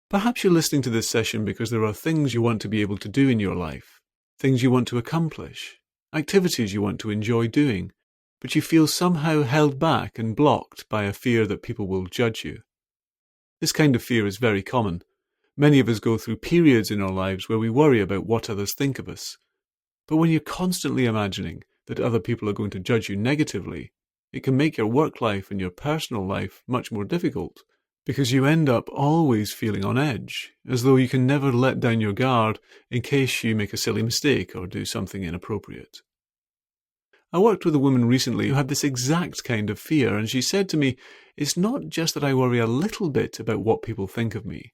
Perhaps you're listening to this session because there are things you want to be able to do in your life, things you want to accomplish, activities you want to enjoy doing, but you feel somehow held back and blocked by a fear that people will judge you. This kind of fear is very common. Many of us go through periods in our lives where we worry about what others think of us. But when you're constantly imagining that other people are going to judge you negatively, it can make your work life and your personal life much more difficult, because you end up always feeling on edge, as though you can never let down your guard in case you make a silly mistake or do something inappropriate. I worked with a woman recently who had this exact kind of fear, and she said to me, "It's not just that I worry a little bit about what people think of me.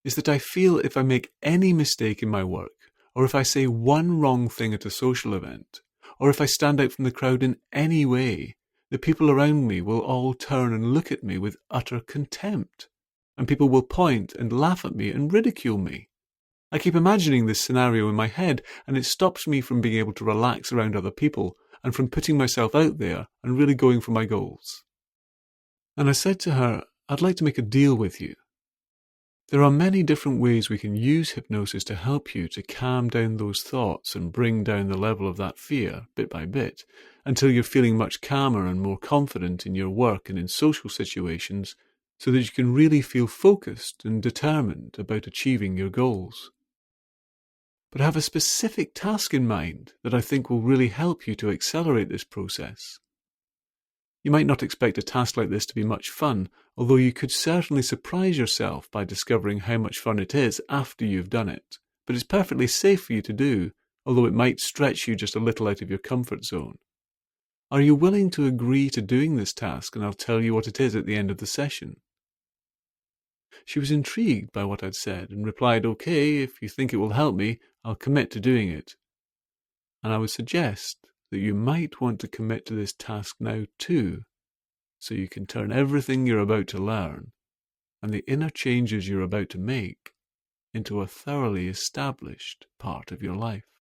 It's that I feel if I make any mistake in my work, or if I say one wrong thing at a social event, or if I stand out from the crowd in any way, the people around me will all turn and look at me with utter contempt, and people will point and laugh at me and ridicule me. I keep imagining this scenario in my head, and it stops me from being able to relax around other people and from putting myself out there and really going for my goals." And I said to her, "I'd like to make a deal with you. There are many different ways we can use hypnosis to help you to calm down those thoughts and bring down the level of that fear bit by bit until you're feeling much calmer and more confident in your work and in social situations so that you can really feel focused and determined about achieving your goals. But I have a specific task in mind that I think will really help you to accelerate this process. You might not expect a task like this to be much fun, although you could certainly surprise yourself by discovering how much fun it is after you've done it. But it's perfectly safe for you to do, although it might stretch you just a little out of your comfort zone. Are you willing to agree to doing this task, and I'll tell you what it is at the end of the session?" She was intrigued by what I'd said and replied, "Okay, if you think it will help me, I'll commit to doing it." And I would suggest that you might want to commit to this task now too, so you can turn everything you're about to learn and the inner changes you're about to make into a thoroughly established part of your life.